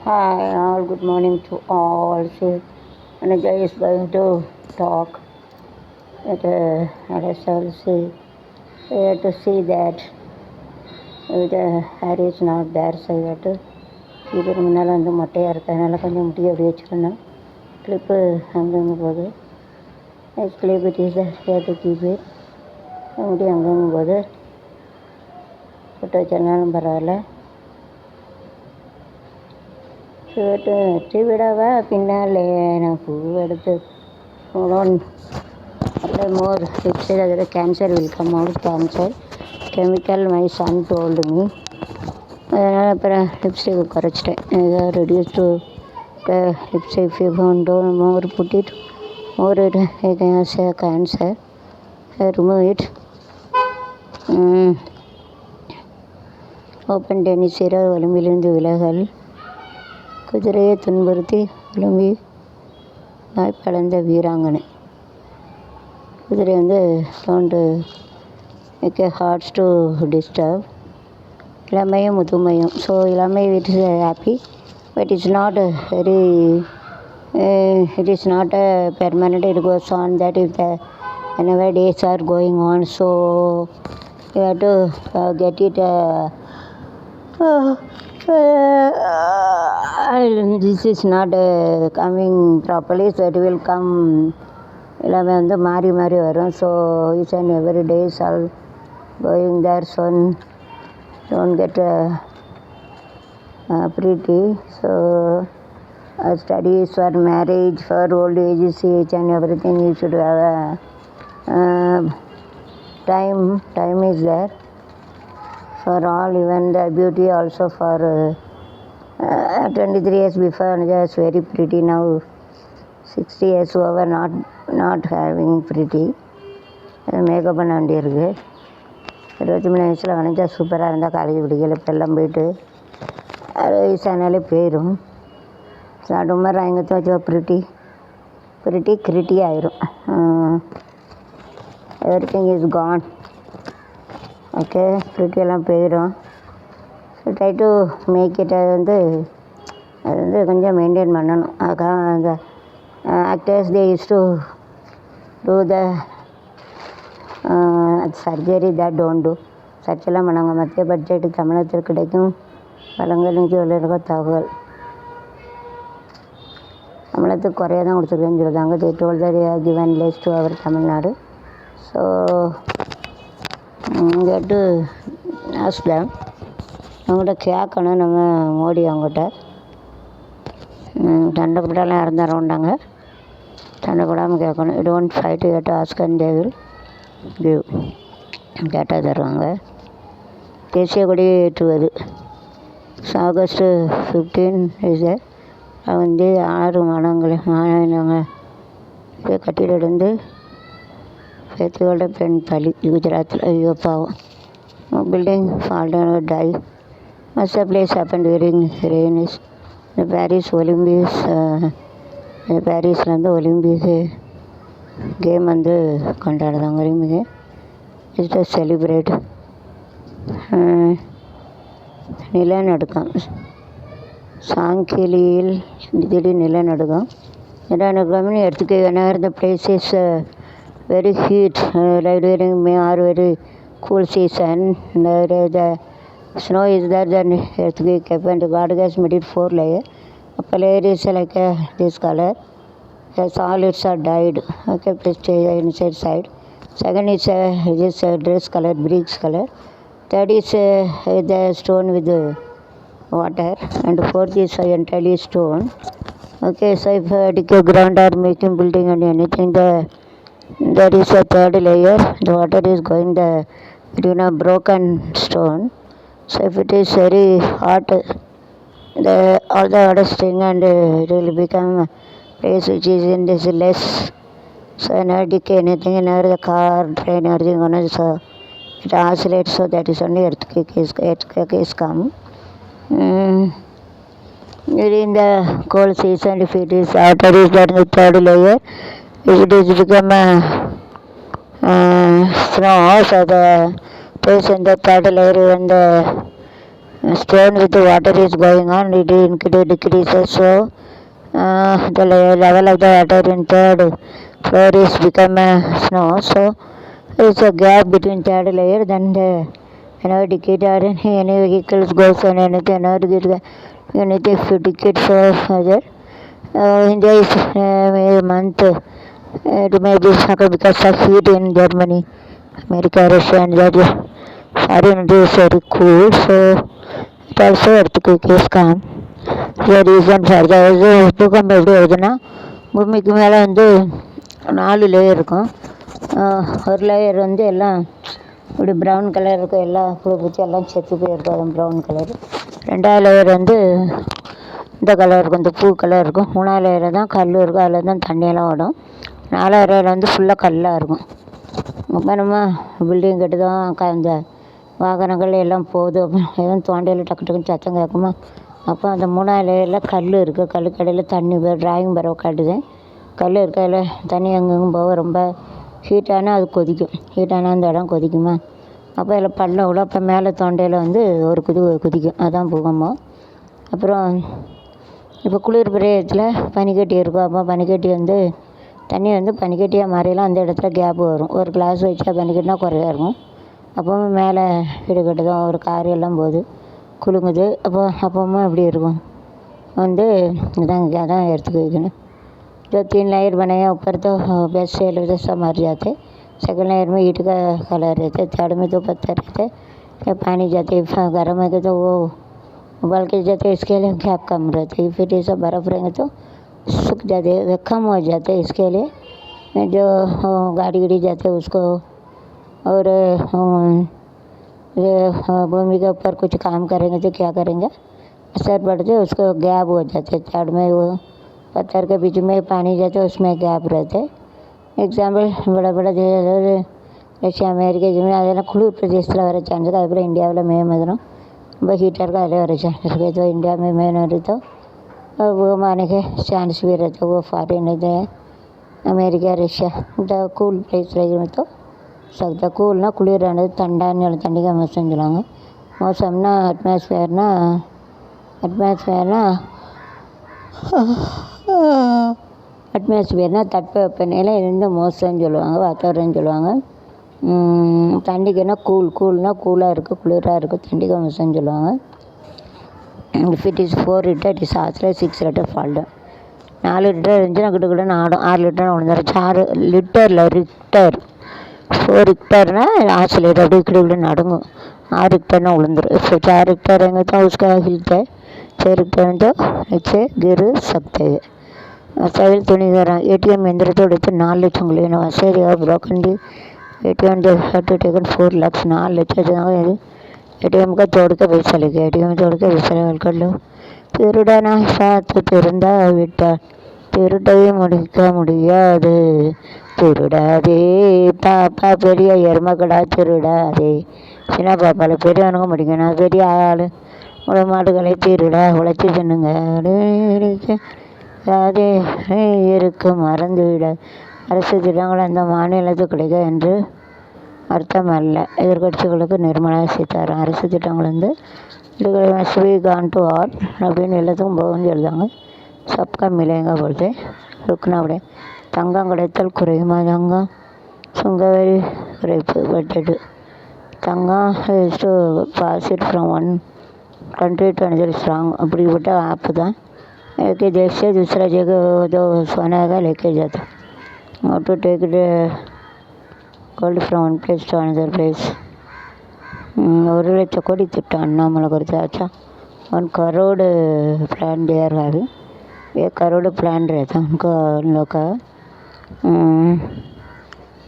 Hi, all. Good morning to all. See, Anuja is going to talk at SLC. We have to see that Harry is not there, so we have to இதுக்கு முன்னால் வந்து மொட்டையாக இருக்கிறதுனால கொஞ்சம் முடி அப்படி வச்சுக்கணும். Clip அங்கங்கே போகுது. Next clip it is to keep it. முடி அங்கங்கே போகுது. போட்டு வச்சிருந்தாலும் பரவாயில்ல. விடவா பின்னாலே நான் பூ எடுத்து apply more lipstick other cancer will come out cancer chemical my son told me அதனால் அப்புறம் லிப்ஸ்டிக் குறைச்சிட்டேன் reduce to lipstick if you don't more put it more it has a cancer remove it open tennis சிறர் ஒலிம்பிலிருந்து விலகல் குதிரையை துன்புறுத்தி ஒலிம்பி நாய்ப்பழந்த வீராங்கனை குதிரை வந்து don't make a hearts to disturb இளமையும் முதுமையும் ஸோ இளமை it is happy but it's not very it is not a permanent it goes on that if the whenever days are going on so you have to get it this is not coming properly so it will come எல்லாமே வந்து மாறி மாறி வரும் so each and every days all going there so don't get pretty so studies for marriage for old age each and everything you should have a time is there for all even the beauty also for 23 years before just very pretty now 60 years over not having pretty makeup பண்ண வேண்டியிருக்கு 23 வயசில் வரைஞ்சா சூப்பராக இருந்தால் college பிடிக்கல இப்போ எல்லாம் போயிட்டு 60 வயசானாலே போயிடும் சாப்பிட்ட மாதிரி ஆயங்கத்தை வச்சா pretty கிரிட்டி ஆயிரும் எவ்ரிதிங் இஸ் கான் ஓகே எல்லாம் போயிடும் so try to make it அது வந்து கொஞ்சம் மெயின்டைன் பண்ணணும் அதுக்காக அந்த actors they used to do the surgery that don't do சர்ச்செல்லாம் பண்ணாங்க மத்திய பட்ஜெட் தமிழகத்தில் கிடைக்கும் வளங்களுக்கு சொல்லியிருக்க தகவல் தமிழகத்துக்கு குறைய தான் கொடுத்துருக்கேன்னு சொல்லுறாங்க they told that they have given less to our Tamil Nadu so இங்கே டு ask them அவங்கள்ட்ட கேட்கணும் நம்ம மோடி அவங்ககிட்ட சண்டைப்பட்டாலாம் இறந்துடுறாங்க சண்டைப்படாமல் கேட்கணும் you don't fight you to ask and they will give கேட்டால் தருவாங்க தேசிய கொடி ஏற்றுவது ஆகஸ்ட்டு 15 இது வந்து 6 மாநிலங்கள் இதை கட்டிலிருந்து பேத்தியோட பெண் பலி குஜராத்தில் ஐயோ பாவம் building fallen die must place happen during rains இந்த பாரிஸ் ஒலிம்பிக்ஸ் பாரிஸில் வந்து ஒலிம்பிக் கேம் வந்து கொண்டாடுறாங்க ஒலிம்பிக் இஸ் டு செலிப்ரேட் நிலநடுக்கம் சாங்கிலியில் திடீர் நிலநடுக்கம் எர்த்துக்கு whenever the place is very heat like during May or very cool season the snow is there then earthquake happened God has made it 4 layer upper layer is like this color the solids are dyed okay please inside side second is this dress color bricks color third is the stone with water and fourth is entirely stone okay so if decay ground or making building and anything there is a third layer the water is going the between a broken stone so if it is very hot all the water sting and it will become place which is in this less so whenever decay anything whenever the car train everything on it so it oscillates so that is only earthquake is come during the cold season if it is outer is that the third layer if it is become snow so the place in the third layer when the stone with the water is going on, it decreases. So the level of the water in third floor is become snow. So there is a gap between third layer. Then the decay or any vehicles goes on anything, anything if you decay so further. In this month, it may be because of heat in Germany, America, Russia, and that foreign is very cool. So it also earthquake is come. The reason for பூகம்பம் எப்படி வருதுன்னா பூமிக்கு மேலே வந்து 4 layer இருக்கும். ஒரு layer வந்து எல்லாம் இப்படி ப்ரௌன் கலர் இருக்கும், எல்லாம் புழு பூச்சி எல்லாம் செத்து போயிருக்கும், அது ப்ரௌன் கலர். 2வது லேயர் வந்து இந்த கலர் இருக்கும், இந்த பூ கலர் இருக்கும். 3வது லேயர் தான் கல் இருக்கும், அதில் தான் தண்ணியெல்லாம் ஓடும். 4வது லேயர் வந்து ஃபுல்லாக கல்லாக இருக்கும். இப்போ நம்ம பில்டிங் கட்டுதான், இந்த வாகனங்கள் எல்லாம் போகுது, எதுவும் தோண்டையில் டக்கு டக்குன்னு சத்தம் கேட்குமா. அப்போ அந்த 3வது லேயரில் கல் இருக்குது, கல்லுக்கு இடையில் தண்ணி டிராயிங் பரவ காட்டுது. கல் இருக்க அதில் தண்ணி எங்கெங்கும் போக ரொம்ப ஹீட்டானால் அது கொதிக்கும், ஹீட்டானால் அந்த இடம் கொதிக்குமா. அப்போ அதில் பள்ளம் விடும், அப்போ மேலே தொண்டையில் வந்து ஒரு குதிக்கும், அதுதான் பூகம்பம். அப்புறம் இப்போ குளிர் பிரதேசத்தில் பனிக்கட்டி இருக்கும், அப்போ பனிக்கட்டி வந்து தண்ணி வந்து பனிக்கட்டியாக மாறிலாம் அந்த இடத்துல கேப் வரும். ஒரு கிளாஸ் வச்சா பனிக்கட்டினா குறையா இருக்கும். அப்போவும் மேலே வீடு கட்டுதான், ஒரு கார் எல்லாம் போகுது, குலுங்குது. அப்பவும் எப்படி இருக்கும் வந்து அதான் எடுத்துக்க வைக்கணும். जो 3 लेयर बने हैं, ऊपर तो बेस्ट से सब मर जाते, सेकंड लेयर में ईंट का कलर रहते, थर्ड में तो पत्थर रहते, या पानी जाते गर्म है तो वो उबाल के जाते, इसके लिए गैप कम रहते. फिर ये सब बर्फ़ रहेंगे तो सूख जाते, वे कम हो जाते. इसके लिए जो गाड़ी जाते उसको और भूमि के ऊपर कुछ काम करेंगे तो क्या करेंगे, असर पड़ते, उसको गैप हो जाते. थर्ड में वो पत्थर के बीच में पानी जाते, उसमें गैप रहते. எக்ஸாம்பிள் பட ரஷ்யா அமெரிக்கா ஜெர்மனி அதெல்லாம் குளிர் பிரதேசத்தில் வர சான்ஸ் இருக்குது. அதுக்கப்புறம் இந்தியாவில் மே மாதம் ரொம்ப ஹீட்டாக இருக்கும், அதில் வர चांस रहते. तो इंडिया में மே नहीं तो वो माने के चांस भी रहते, वो फॉरेन रहते हैं. America Russia the cool place रहेगा तो सकता. கூல்னா குளிரானது, தண்டான்னு தண்டிகா மோசம்னு சொல்லுவாங்க. மோசம்னா அட்மாஸ்பியர்னால் தட்பவெப்பநிலை, இது மோசம்னு சொல்லுவாங்க, வாத்தாவரம்னு சொல்லுவாங்க. தண்டிகைனா கூல்னால் கூலாக இருக்குது, குளிராக இருக்குது, தண்டிகை மோசம்னு சொல்லுவாங்க. If it is 4 litre it is ஆசில் 6 லிட்டர் ஃபால் டவுன். 4 லிட்டர் இருந்துச்சுன்னா கிட்ட ஆடும், 6 லிட்டர் விழுந்துடும். 6 லிட்டரில் ரிக்டர் 4 ரிக்டர்னால் ஆசிலேட் அப்படி கிட்ட நடுங்கும், 6 ரிக்டர்னால் விழுந்துடும். இப்போ 4 ரிக்டர் எங்கே தான் उसका हिलता है, 6 रिक्टर तो नीचे गिर सकते हैं. सैल तुणीगरा ATM यंत्रத்தோடு 4 லட்சம் लेना वैसे broken the ATM they had to taken 4 lakh 4 லட்சம் ATM का तोड़ के पैसा लेके ATM तोड़ के पैसा लेवल कर लो. திருடனா சாத்து திருந்தா விட்டால் திருட்டையே முடிக்க முடியாது, திருடாதே பாப்பா பெரிய எருமக்கடா திருடாதே. சின்ன பாப்பாவில் பெரியவனுங்க முடிக்கணும், பெரிய ஆள் மாடுகளை திருடா உழைச்சி தின்னுங்க, அதே இருக்கும் மறந்துவிட. அரசு திட்டங்கள் அந்த மாநிலத்துக்கு கிடைக்க என்று அர்த்தம் அல்ல. எதிர்கட்சிகளுக்கு நிர்மலா சீதாராமன் அரசு திட்டங்கள் வந்து கான் டு ஆல் அப்படின்னு எல்லாத்துக்கும் போகும்னு எழுதாங்க. சப்கா மிலேங்க பொழுது ருக்குனா அப்படியே. தங்கம் கிடைத்தல் குறையுமா, தங்கம் சுங்கவரி குறைப்பு பட்ஜெட்டு. தங்கம் is to pass it from one country to another strong அப்படிப்பட்ட ஆப்பு தான். एक देश से दूसरा जगह जो सोना का लेके जाता, और to take gold from one place to another place. 1 லட்சம் கோடி திட்டம் அண்ணாமலை கொடுத்து. अच्छा 1 crore plan they are having, 1 crore plan रहता उनको उन लोग का.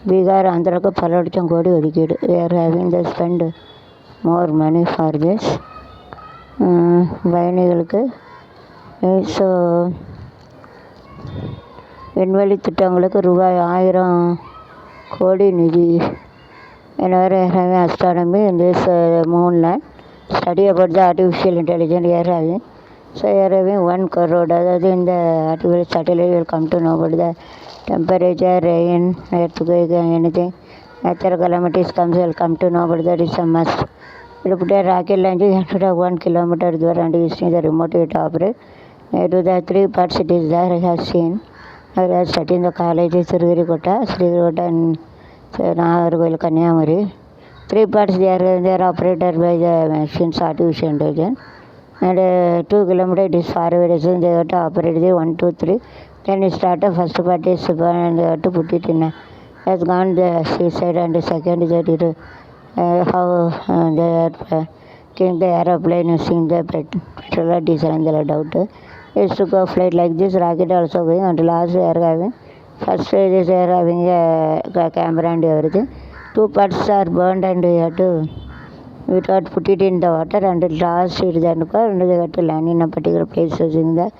பீகார் ஆந்திராவுக்கு பல லட்சம் கோடி ஒதுக்கீடு. they are having the spend more money for this. பயணிகளுக்கு ஸோ விண்வெளி திட்டங்களுக்கு ரூபாய் 1000 கோடி நிதி. Whenever having astronomy in this moonland, study about the artificial intelligence we are having. So we are having 1 crore. அதாவது இந்த artificial satellite will come to know about the temperature, rain, earthquake, anything natural calamities comes will come to know about that. Is a must. It put a rocket launcher after 1 kilometer there and using the remote it operate. To the three parts it is there I have seen. I have studied in the college Sriharikota and Nagarkoil, Kanyakumari. Three parts they are operated by the machines artificial intelligence. And 2 kilometer it is far away distance they have to operate the 1, 2, 3. Then it started first part is and they have to put it in has gone the seaside and the second is that it how they are came the aeroplane using the petrol or diesel and they doubt. It's to go flight like this rocket also going until last they are having first phase they are having a camera and everything. Two parts are burned and we have to we thought put it in the water and last it then and they got to land in a particular place using the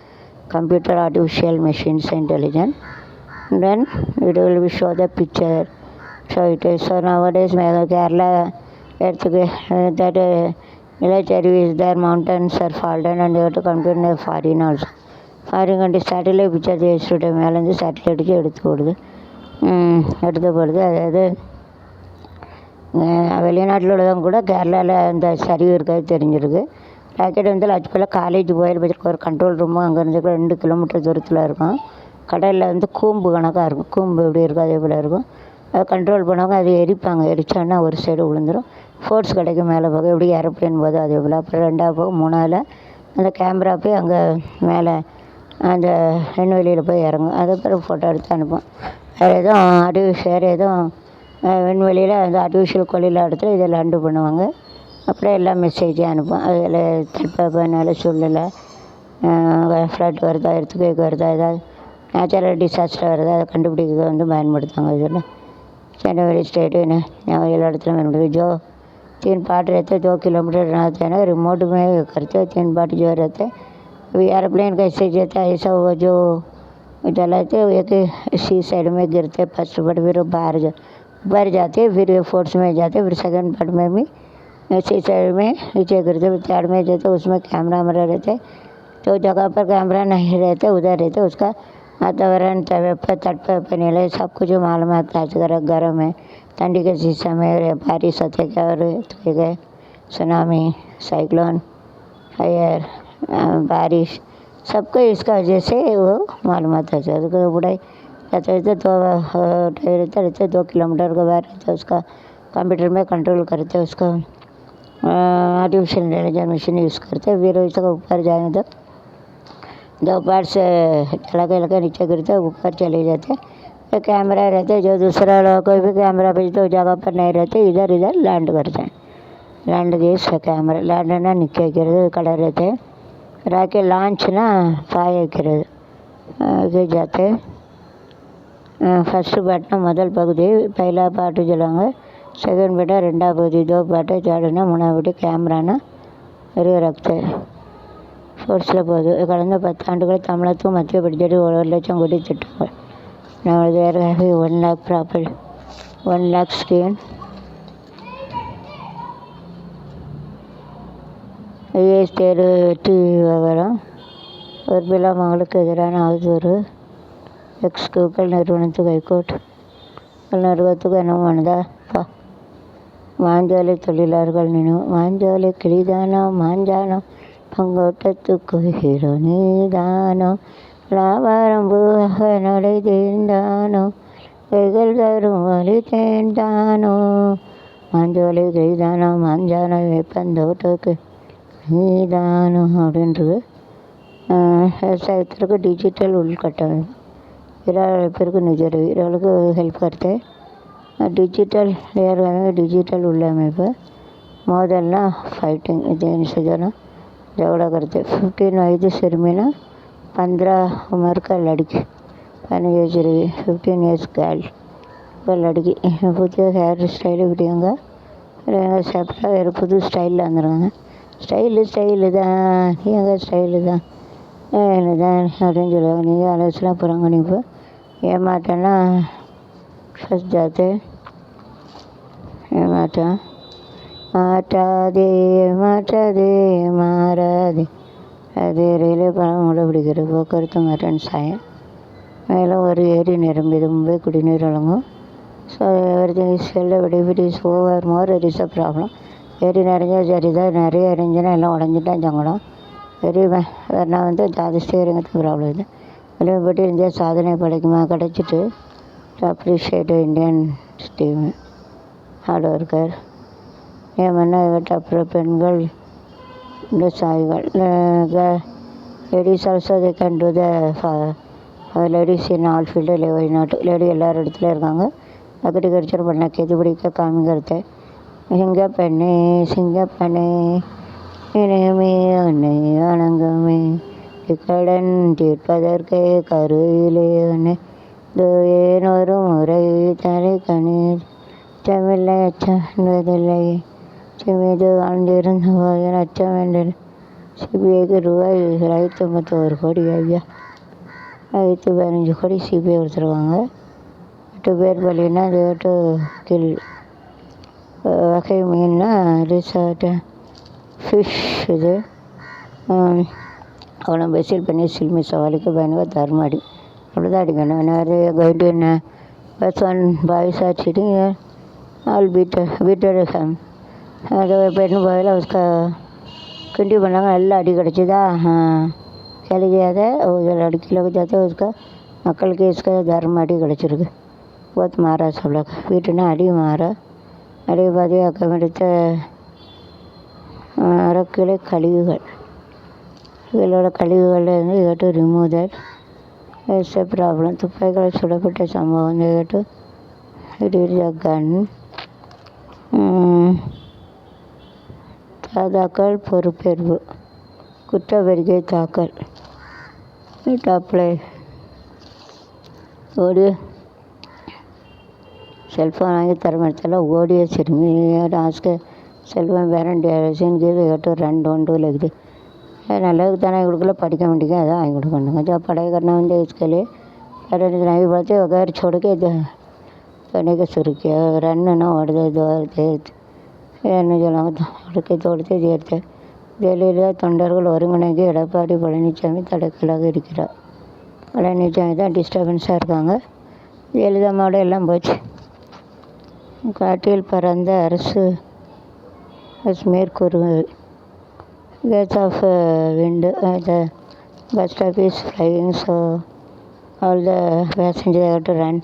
computer artificial machines intelligence. Then it will show the picture. So it is so nowadays Kerala earthquake that village area is there mountains are fallen and they have to come to the foreign also. Foreign country satellite picture they should have மேலேருந்து சேட்டலைட்டுக்கு எடுத்து போடுது அதாவது வெளிநாட்டில் உள்ளவங்க கூட கேரளாவில் அந்த சரிவு இருக்காது தெரிஞ்சிருக்கு. ராக்கெட் வந்து லட்சப்பில் காலேஜ் போயிருப்பதுக்கு ஒரு கண்ட்ரோல் ரூமும் அங்கேருந்து 2 கிலோமீட்டர் தூரத்தில் இருக்கும். கடலில் வந்து கூம்பு கணக்காக இருக்கும். கூம்பு எப்படி இருக்கும் அதே போல் இருக்கும். அதை கண்ட்ரோல் பண்ணவங்க அதை எரிப்பாங்க. எரிச்சோன்னா ஒரு சைடு விழுந்துடும். ஃபோர்ஸ் கிடைக்கும் மேலே போக எப்படி ஏரோப்ளேன் போதும் அதே போல். அப்புறம் 2வது போக 3வது அந்த கேமரா போய் அங்கே மேலே அந்த விண்வெளியில் போய் இறங்கும். அதை பிறகு ஃபோட்டோ எடுத்து அனுப்பும். வேறு எதுவும் விண்வெளியில் அந்த ஆர்டிஃபிஷியல் கொள்ளையில் இடத்துல இதை லேண்டு பண்ணுவாங்க. அப்புறம் எல்லா மெசேஜையும் அனுப்பும். அதில் தட்பவெப்பநிலை சூழ்நிலை ஃப்ளட் வருதா எர்த்குவேக் வருதா ஏதாவது நேச்சுரல் டிசாஸ்டர் வருதா அதை கண்டுபிடிக்க வந்து பயன்படுத்துவாங்க. இதில் जनवरी स्टेट है எல்லா இடத்துலையும் பயன்படுது. 3 पार्ट रहते 2 किलोमीटर रहते हैं ना रिमोट में करते 3 पार्ट जो रहते एयरप्लेन कैसे जाता है ऐसा वो जो चलाते एक सी साइड में गिरते फर्स्ट पार्ट फिर बाहर जाते फिर फोर्स में जाते फिर सेकंड पार्ट में भी सी साइड में नीचे गिरते फिर थर्ड में जाते उसमें कैमरा वैमरा रहते. तो जगह पर कैमरा नहीं रहते उधर रहते उसका वातावरण तटपनिला सब कुछ मालूमात गर्म है ठंडी के सीजन में बारिश होते क्या और गए सुनामी साइक्लोन फायर बारिश सबको इसका वजह से वो मालूमात होता है. तो बुढ़ाई रहते तो रहते 2 किलोमीटर के बाहर रहते उसका कंप्यूटर में कंट्रोल करते उसका आर्टिफिशियल इंटेलिजेंस मशीन यूज़ करते फिर उसका ऊपर जाएंगे तो 2 पार्ट से लगा नीचे गिरते ऊपर चले जाते. तो कैमरा रहते जो दूसरा लोग कोई भी कैमरा भेजते उस जगह पर नहीं रहते इधर लैंड करते हैं. लैंड दिए कैमरा लैंडना निक्கிறது कलर रहते राकेट लांचना फाय வைக்கிறது जाते. फर्स्ट पार्टना முதல் பகுதி पहला पार्ट சொல்லுவாங்க. செகண்ட் पार्ट 2வது பகுதி 2 पार्ट தேர்டுனா 3வது கேமரானா வெறும் ரக்தே ஃபோர்ஸில் போகுது. கடந்த 10 ஆண்டுகள் தமிழகத்துக்கு மத்திய பட்ஜெட் 1 லட்சம் கோடி திட்டங்கள். நம்ம வேறு 1 lakh property 1 lakh scheme IAS தேர்வு வெற்றி விவகாரம் ஒரு பிலா மகளுக்கு எதிரான அவதூறு எக்ஸ் கூகுள் நிறுவனத்துக்கு ஹைகோர்ட் நிறுவனத்துக்கு என்ன பண்ணுதா மாஞ்சோலை தொழிலாளர்கள் நினைவு மாஞ்சோலை கிளிதானோ மாஞ்சானோ பங்கோட்டத்துக்கு ஹீரோ நீதானோ லாபாரம் பூவாக நடை தேர்ந்தானோ கைகள் தரும் வழி தேர்ந்தானோ மாஞ்சோலை கிளிதானோ மாஞ்சானோ வேப்பந்தோட்டத்துக்கு நீதானோ அப்படின்றது. விவசாயத்திற்கு டிஜிட்டல் உள்கட்டமைப்பு பேருக்கு நிஜருவி இவர்களுக்கு ஹெல்ப் करते डिजिटल डिजिटल உள்ளமைப்பு மோதல்னா फाइटिंग இது निषेधना झगड़ा करते. 15 वयது सिरमिना 15 उम्र का लड़की 15 years girl ஒரு லடுக்கி புதிய ஹேர் ஸ்டைலு விடுவாங்க. சாப்பிட்டா வேறு புது ஸ்டைலில் வந்துடுவாங்க. ஸ்டைலு தான் எங்கள் ஸ்டைலு தான் அப்படின்னு சொல்லுவாங்க. நீங்கள் ஆலோசனை போகிறாங்க. நீங்கள் ஏமாட்டேன்னா फंस जाते ஏமாட்டம் மாட்டாதே மாட்டாதே மாறாதே அது ரயில்வே பணம் மூட பிடிக்கிறது போக்குவரத்து மாற்றம் சாயம் மேலும் ஒரு ஏரி நிரம்பியது மும்பை குடிநீர் வழங்கும். So everything is well but if it is over more it is a problem. ஏரி நிறைஞ்சா சரி தான், நிறைய இருந்துச்சுன்னா எல்லாம் உடஞ்சிட்டான் சங்கடம். நான் வந்து அது ஸ்டேரிங்கிறது ப்ராப்ளம் இல்லை. வெளியே இந்தியா சாதனை கிடைச்சிட்டு appreciate Indian team hard worker. ஏமன்னா அப்புறம் பெண்கள் விவசாயிகள் ladies also they can do the ladies in all field நாட்டு லேடி எல்லார் இடத்துலையும் இருக்காங்க. அக்ரிகல்ச்சர் பண்ண கேது பிடிக்க காமிக்கிறது. சிங்கப்பெண்ணே இனிமே உன்னை வணங்குமே இக்கடன் தீர்ப்பதற்கே கருவிலே உன்னை ஏனொரு முறை தலை கணீர் அச்சமில்லை அச்சம் என்பதில்லை மீது வாழ்ந்திருந்த போது அச்சம் என்று. சிபிஐக்கு ரூபாய் 151 கோடி. ஐயா 115 கோடி சிபிஐ கொடுத்துருவாங்க. 8 பேர் பலின்னா அது 8 கில். வகை மீன்னா ரிசார்ட்டு ஃபிஷ் இது அவனை பெசில் பண்ணி சில்மி சவாலிக்கு பயனுக தர்மாடி அவ்வளோதான் அடிக்கணும். வேறு கைடு என்ன பஸ் ஒன் பாய்ஸ் ஆச்சிட்டு ஆல் பீட்டர் ஹேம் அது பெண்ணு போயில उसका கிண்டி பண்ணாங்க. நல்லா அடி கிடச்சிதா चली गया था वो लड़की लोग जाते उसका अकल के इसका धर्म अड़ी கிடச்சிருக்கு. बहुत मारा सब लोग வீட்டுனா அடி மாற அடி பாதி அக்கமெடுத்த அறக்கிளை கழிவுகள் இவளோட கழிவுகள்லேருந்து கேட்டு remove that it's a problem. துப்பாக்கிகள் சுடப்பட்ட சம்பவம் கேட்டு இட் இஸ் அ கன். தாதாக்கள் பொறுப்பேற்பு குற்றப்பெருகை தாக்கல் டாப்ளை ஓடிய செல்ஃபோன் வாங்கி தரமத்தில் ஓடிய சிறுமி ஆஸ்க செல்ஃபோன் பேரண்ட் கீது கேட்டு 2 இருக்குது. நல்லதுக்கு தானே கொடுக்கல படிக்க மாட்டேங்க அதான் வாங்கி கொடுக்கணுங்க. जब पढ़ाई करना होता है इसके लिए पेरेंट्स नहीं पढ़ते वगैरह छोड़ के करने का शुरू किया. रन ना ओढ़ते दौड़ते என்ன சொல்லுவாங்க உடுக்கை தோடுத்து தீர்த்து ஜெயலலிதா தொண்டர்கள் ஒருங்கிணைக்க எடப்பாடி பழனிசாமி தடைக்கலாக இருக்கிறார். பழனிசாமி தான் டிஸ்டர்பன்ஸாக இருக்காங்க. ஜெயலலிதா மாவட்டம் எல்லாம் போச்சு. காட்டில் பறந்த அரசு மேற்கூறுவது gates of wind the bus stop is flying so all the passenger to run.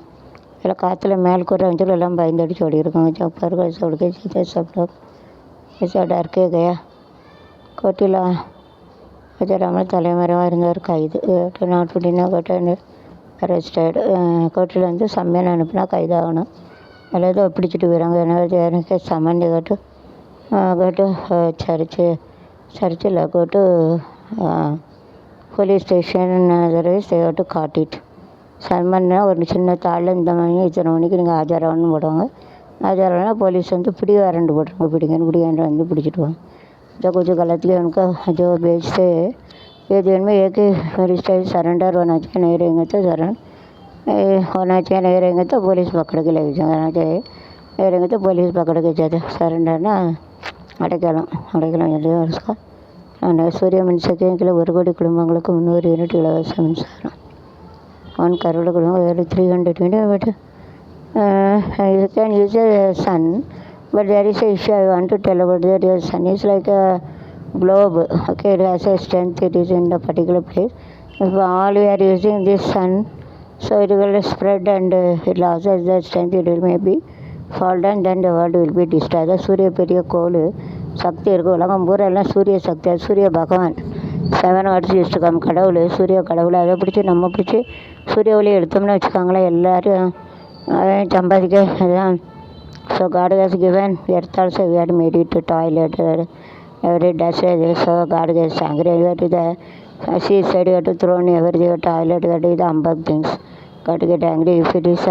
எல்லாம் காற்றுல மேல் கூற வந்து எல்லாம் பயந்தடிச்சு ஓடி இருக்காங்க. சப்பர்கள் சொடுக்க சீதா சப்ளோக் ऐसा डर के गया. கோட்டில் ராஜராமன் தலைமறைவாக இருந்தவர் கைது. நாட்டுடினா கோட்டை அரெஸ்டடு. கோட்டில் வந்து சம்மையான அனுப்புனா கைதாகணும். அல்லது பிடிச்சிட்டு போயிறாங்க. எனக்கு சம்மந்தி கோட்டு சர்ச்சில் கோட்டு போலீஸ் ஸ்டேஷன் அதர்வைஸ் கோட்டு காட்டிட்டு சம்மன்னா ஒரு சின்ன தாளில் இந்த மணி இத்தனை மணிக்கு நீங்கள் ஆஜராகணும்னு போடுவாங்க. ஆஜராகனா போலீஸ் வந்து பிடி வாரண்ட் போட்டுருங்க. பிடிங்கன்னு வந்து பிடிச்சிட்டு வாங்க. जो कुछ गलत किया उनका जो बेचते ये दिन में एक ही सरेंडर होना चाहिए. नहीं रहेंगे तो होना चाहिए. नहीं रहेंगे तो पुलिस पकड़ के लेके जाना चाहिए. नहीं रहेंगे तो पुलिस पकड़ के जाते. सरेंडर ना அடைக்கலம் சொல்லி उसका சூரிய மின்சக்தியின் கீழே 1 கோடி குடும்பங்களுக்கு 300 யூனிட் இலவச மின்சாரம். 1 crore குடும்பம் 300 unit. But you can use a sun. But there is a issue I want to tell about that. Your sun is like a globe. Okay, it has a strength. It is in the particular place. If all we are using this sun, so it will spread and it loses the strength. It will maybe fall down. Then the world will be destroyed. சூரிய பெரிய கோள் சக்தி இருக்குது. உலகம் பூரா எல்லாம் சூரிய சக்தி. அது சூரிய பகவான் 7 வாட்ஸ் இஷ்டகம் கடவுள் சூரிய கடவுள். அதை பிடிச்சி நம்ம பிடிச்சி சூரிய ஒளி எடுத்தோம்னு வச்சுக்கோங்களேன் எல்லோரும் சம்பாதிக்க அதுதான். So God has given earth also we had made it to toilet every dust so God gets angry. You have to the she said you have to throw in every toilet. That is the humbug things. God get angry if it is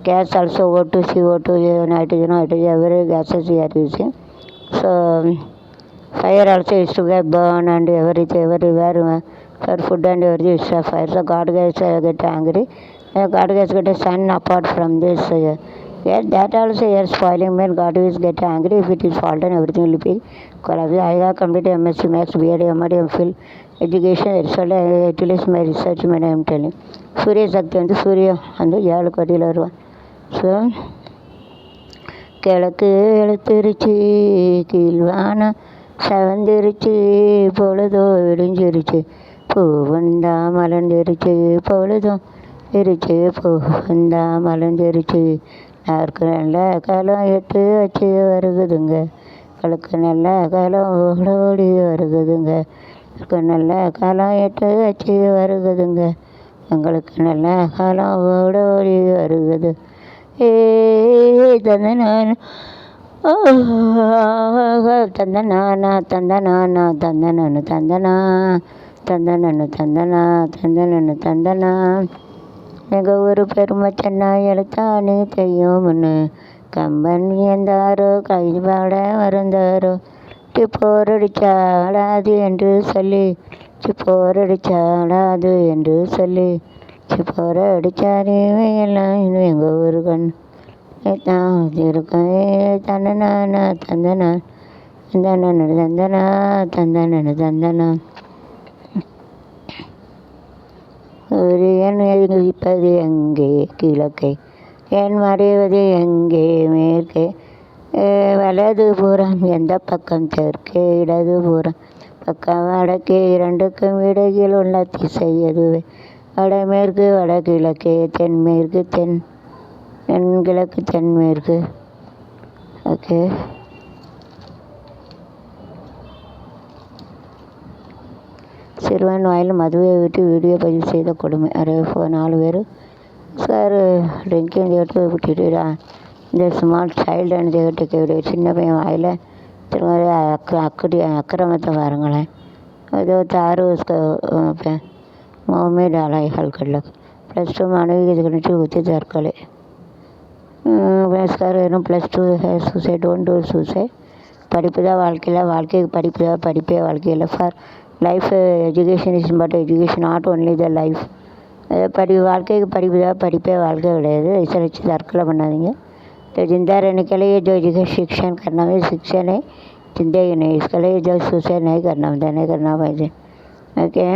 gas also O2 CO2 nitrogen every gases we are using. So fire also is to get burn and everything everywhere for food and everything is fire. So God gets get angry. God gets get a sun apart from this. Yes, that also you are spoiling when God is get angry if it is fault and everything will be collapse. I have completed MSc Maths, BEd, MD, MPhil education. It is my research when I am telling. சூரிய சக்தி வந்து சூரிய வந்து 7 கோடியில் வருவான். So கிழக்கு எழுத்துருச்சு கீழ்வானம் செவந்திருச்சு பொழுதோ விடிஞ்சிருச்சு பூவந்தா மலர்ந்துருச்சு பொழுதும் இருச்சு பூவந்தா மலர்ந்துருச்சு யாருக்கு நல்ல காலம் எட்டு வச்சு வருகுதுங்க எங்களுக்கு நல்ல காலம் ஓடோடி வருகுதுங்க எங்களுக்கு நல்ல காலம் எட்டு வச்சு வருகுதுங்க எங்களுக்கு நல்ல காலம் ஓடோடி வருகுது ஏ தந்தனானா தந்தனானா தந்தனானா தந்தனனு தந்தனா தந்தனனு தந்தனா தந்தனனு தந்தனா எங்கள் ஊர் பெருமை சென்னா எழுத்தானே தெரியும்னு கம்பன் எந்தாரோ கவிதை பாட வருந்தாரோ போரடிச்சாடாது என்று சொல்லி போரடிச்சாடாது என்று சொல்லி போரடிச்சாரே எல்லாம் இன்னும் எங்கள் ஊரு கண் தான் இருக்கேன் தந்தனா தந்தனா தந்தனனு தந்தனா தந்தனனு தந்தனா சூரியன் எழுப்பது எங்கே கிழக்கே என் மறைவது எங்கே மேற்கே வலது புறம் எந்த பக்கம் தெற்கே இடது புறம் பக்கம் வடக்கே இரண்டுக்கும் இடையில் உள்ள திசை எதுவே வடமேற்கு வடகிழக்கே தென்மேற்கு தென்கிழக்கு தென்மேற்கு ஓகே சிறுவன் வாயில் மதுவை விட்டு வீடியோ பதிவு செய்த கொடுமை அரே 4 பேர் சார் ட்ரிங்கிங் தேட்டு விட்டுட்டுடா இந்த ஸ்மால் சைல்டு அண்ட் தேட்டை வீடியோ சின்ன பையன் வாயில் திரும்ப அக்கிரமத்தை பாருங்களேன் ஏதோ தாரு मोहम्मद डाला है हल्का +2 मानवी के गणित होती தற்கொலை வயசுக்கார வெறும் +2 சூசைட் டோன்ட் டூ சூசைட் படிப்பு தான் வாழ்க்கையில் வாழ்க்கைக்கு படிப்பு தான் படிப்பே வாழ்க்கையில் for life education is but education not only the life வாழ்க்கைக்கு படிப்பு தான் படிப்பே வாழ்க்கை கிடையாது ऐसा வச்சு தற்கொலை பண்ணாதீங்க तो जिंदा रहने के लिए जो शिक्षण करना है शिक्षण है जिंदगी नहीं इसके लिए जो सुसाइड नहीं करना पाहिजे ओके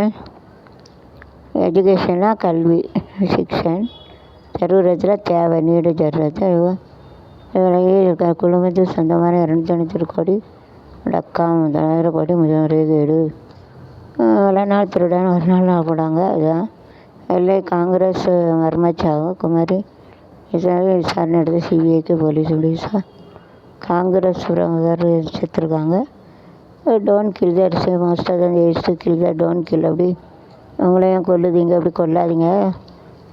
எஜுகேஷன்னா கல்வி சிக்ஷன் ஜரூரத்தில் தேவை நீடு ஜரூரத்தை இவளையே இருக்க குடும்பத்துக்கு சொந்தமான 290 கோடி அக்கா 1,000 கோடி முதலீடு பல நாள் திருடன் ஒரு நாள் ஆகக்கூடாங்க அதுதான் எல்லை காங்கிரஸ் மர்மச்சாவு குமாரி விசாரணை எடுத்து சிபிஐக்கு போலீஸாக காங்கிரஸ் பிரமுகர் செத்துருக்காங்க டோன்ட் கில் தட் மாஸ்டர் தான் ஏஸ்ட் கில் த டோன்ட் கில் அப்படி அவங்களையும் கொல்லுதீங்க அப்படி கொல்லாதீங்க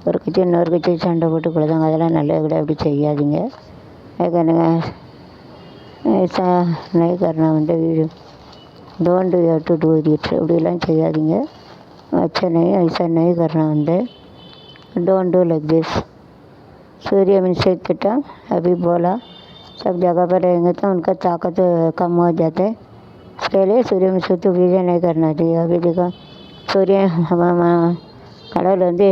ஒரு கட்சி இன்னொரு கட்சி சண்டை போட்டு கொள்ளுதாங்க அதெல்லாம் நல்லது கூட அப்படி செய்யாதீங்க ஏற்கனவே நைகர்னா வந்து வீடு டோன்ட் டு டூ இட் அப்படிலாம் செய்யாதீங்க अच्छा नहीं ऐसा नहीं करना है डोंट डू लाइक दिस सूर्य मिनसे किटा अभी बोला सब जगह पर रहेंगे तो उनका ताकत कम हो जाते इसके लिए सूर्य मिनसे तो विजय नहीं करना चाहिए अभी देखो सूर्य கடவுள் வந்து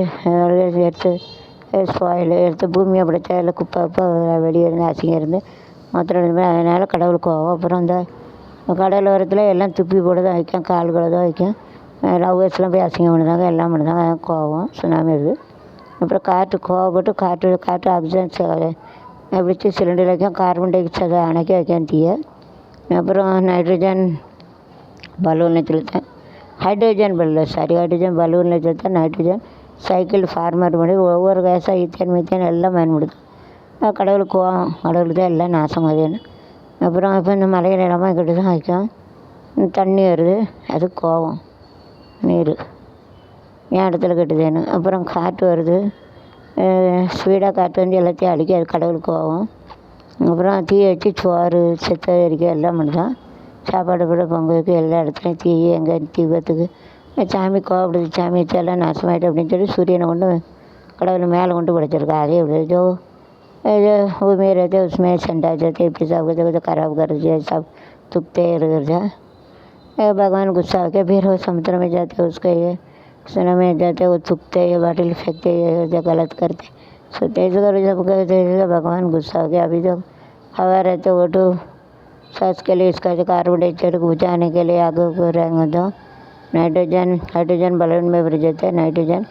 எடுத்து பூமியை படைத்தா எல்லாம் குப்பை வெளியே இருந்து அசிங்கம் இருந்து மொத்தம் அதனால் கடவுளுக்கு கோவம் அப்புறம் அந்த கடல் ஓரத்தில் எல்லாம் துப்பி போட தான் வைக்கும் கால்களை தான் வைக்கும் லவ்வர்ஸ்லாம் போய் அசிங்கம் பண்ணுறாங்க எல்லாம் பண்ணுறாங்க கோவம் சுனாமி இருக்குது அப்புறம் காற்று கோவப்பட்டு காற்று ஆக்சிஜன் பிடிச்சி சிலிண்டர் வைக்கும் கார்பன் டை ஆக்சைடை அணைக்க வைக்கும் தீய அப்புறம் நைட்ரஜன் பலூனில் செலுத்தேன் ஹைட்ரஜன் பலூனில் செலுத்தேன் நைட்ரஜன் சைக்கிள் ஃபார்மர் பண்ணி ஒவ்வொரு கேஸாக ஈத்தேன் மீத்தேன் எல்லாம் பயன்படுது கடவுளுக்கு கோவம் கடவுளுக்கு தான் எல்லாம் நாசம் அதுன்னு அப்புறம் இப்போ இந்த மலை நிலமாக இங்கிட்டு தான் வைக்கும் தண்ணி வருது அது கோவம் நீர் என் இடத்துல கட்டுதேன்னு அப்புறம் காற்று வருது ஸ்பீடாக காற்று வந்து எல்லாத்தையும் அடிக்க அது கடவுளுக்கு கோவம் அப்புறம் தீ வச்சு சோறு செத்த எரிக்க எல்லாம் பண்ணுதான் சாப்பாடு கூட பொங்கலுக்கு எல்லா இடத்துலையும் தீ எங்கே தீபத்துக்கு சாமி கோவப்படுது சாமி வச்சு எல்லாம் நாசமாயிட்டு அப்படின்னு சொல்லி சூரியனை கொண்டு கடவுள் மேலே கொண்டு படைச்சிருக்கா அதே எப்படி जो वो में रहते उसमें ठंडा जाते पेशाब करते तो खराब कर दिया सब थूकते रह जाए भगवान गुस्सा होकर फिर वो समुद्र में जाते उसको ये सुना में जाते वो थूकते ये बाटिल फेंकते ये गलत करते सोते ऐसे करो जब कहते भगवान गुस्सा हो गया अभी तो हवा रहते वो तो सांस के लिए इसका जो कार्बन डाइऑक्साइड को बुझाने के लिए आगे को रहेंगे तो हाइड्रोजन बलून में भर जाते हैं नाइट्रोजन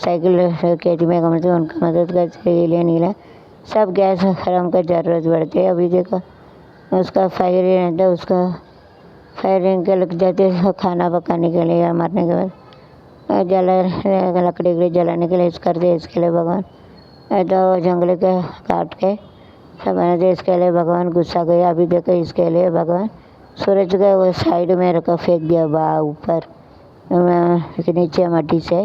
साइकिल खेती में कमर से उनका मदद करते लिए नीला सब गैस खत्म का ज़रूरत पड़ती है। अभी देखो उसका फायरिंग रहता है, उसका फायरिंग के लग जाते हैं खाना पकाने के लिए या मरने के बाद जला लकड़ी के जलाने के लिए इस कर दे, इसके लिए भगवान तो जंगल के काट के सब बना दे, इसके लिए भगवान गुस्सा गया। अभी देखो इसके लिए भगवान सूरज के वो साइड में रखा फेंक दिया ऊपर नीचे मट्टी से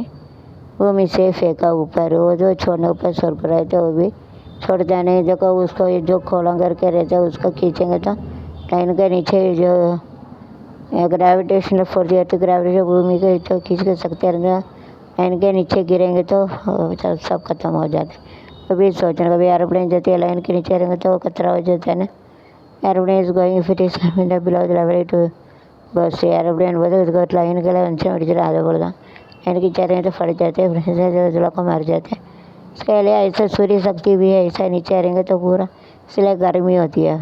भूमि से फेंका ऊपर। वो जो छोड़ने ऊपर सर पर रहते वो भी छोड़ता नहीं। देखो उसको जो खोला करके रहता है उसको खींचेंगे तो लाइन के नीचे जो ग्रेविटेशनल फोर्स है तो ग्रेविटेशन भूमि को तो खींच के सकते रहेंगे। लाइन के नीचे गिरेंगे तो सब खत्म हो जाता है। कभी सोचना कभी एरोप्लेन जाती है लाइन के नीचे रहेंगे तो खतरा हो जाता है ना। Aeroplane is going if it is below the level to bus aeroplane बोलते लाइन के लिए हिಡಿದ್ರೆ आगे बढ़ गया लाइन की चारें तो फट जाते हैं को मर जाते हैं। इसके लिए ऐसा सूर्य शक्ति भी है, ऐसा नीचे रहेंगे तो पूरा इसलिए गर्मी होती है,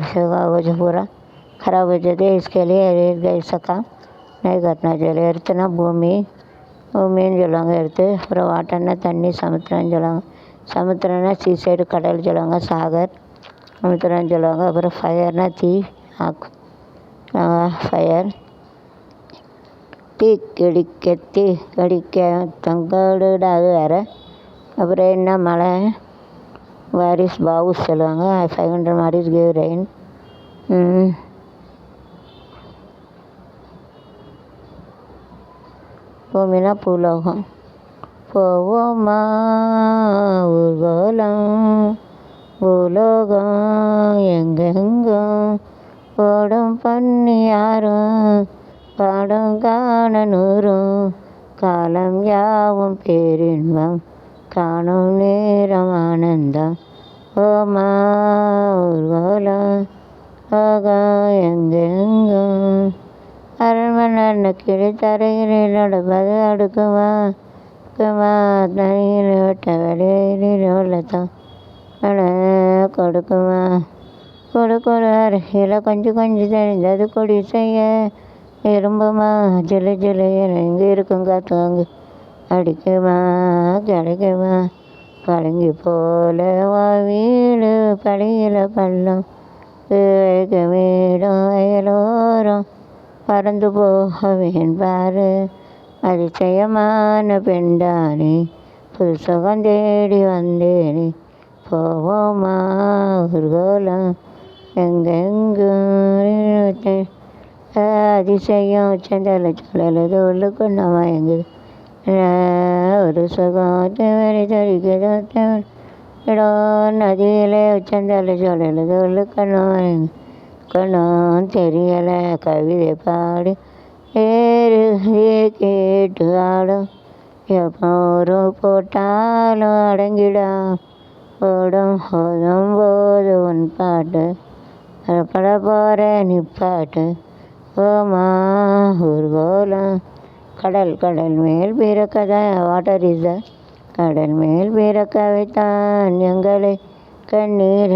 वो जो पूरा खराब हो जाती है। इसके लिए ऐसा काम नहीं करना चाहिए। इतना भूमि ಜಲಾಂಗ ಇರುತ್ತೆ, ಅப்புறம் ವಾಟರ್ನ ತಣ್ಣಿ ಸಮುದ್ರನ ಜಲಾಂಗ, ಸಮುದ್ರನ ಸೀಸೈಡ್ கடல் ಜಲಾಂಗ சாகர் சமுத்திரம் ஜலாங்க. அப்புறம் ஃபயர்னா தீ ஃபயர் தீ கடிக்க தங்கடுடா அது வேறு. அப்புறம் என்ன மழை வாரிஸ் பாவுஸ் சொல்லுவாங்க. 500 மாரிஸ் கிவ் ரெயின். பூமினா பூலோகம். போவோமா ஊர்வலம் பூலோகம் எங்கெங்கும் ஓடும் பண்ணியாரும் பாடும் காண நூறும் காலம் யாவும் பேரின்பம் காணும் நேரம் ஆனந்தம். ஓமா ஊர்வலம் லோகம் எங்கெங்கும் அரண்மனை கிளி தரையில் நடப்பது அடுக்குமா தனியில் விட்ட வெளியில் உள்ளதான் கொடுக்குமா கொடுக்கொடு அருகில் கொஞ்சம் தெரிந்தது கொடி செய்ய இரும்புமா ஜிலு ஜிலு எங்கே இருக்கும் காத்து அங்கு அடிக்குமா கிடைக்குமா பழங்கி போல வீடு பழியில் பள்ளம் வீடும் வயலோரம் பறந்து போகவேன் பாரு அதிசயமான பெண்டானே புது சுகம் தேடி வந்தேனே. போவோமா ஊர்கோலம் எங்கெங்கும் அதிசயம் உச்சந்தலை சொல்லலது உள்ளுக்கு நம்ம எங்குது ஒரு சுகம் தேவரி தரிக்கிறது இடம் நதியிலே உச்சந்தலை சொல்லலது உள்ளுக்கு நம்ம கண்ணும் தெரியலை கவிதை பாடு ஏறு கேட்டு ஆடும் எப்போ போட்டாலும் அடங்கிடா ஓடும் போது உன் பாட்டு பட போகிற நிப்பாட்டு. ஓமா ஊர்கோலம் கடல் மேல் பிறக்கதான் வாட்டர் இஸ் த கடல் மேல் பிறக்க வைத்தான் எங்களை கண்ணீர்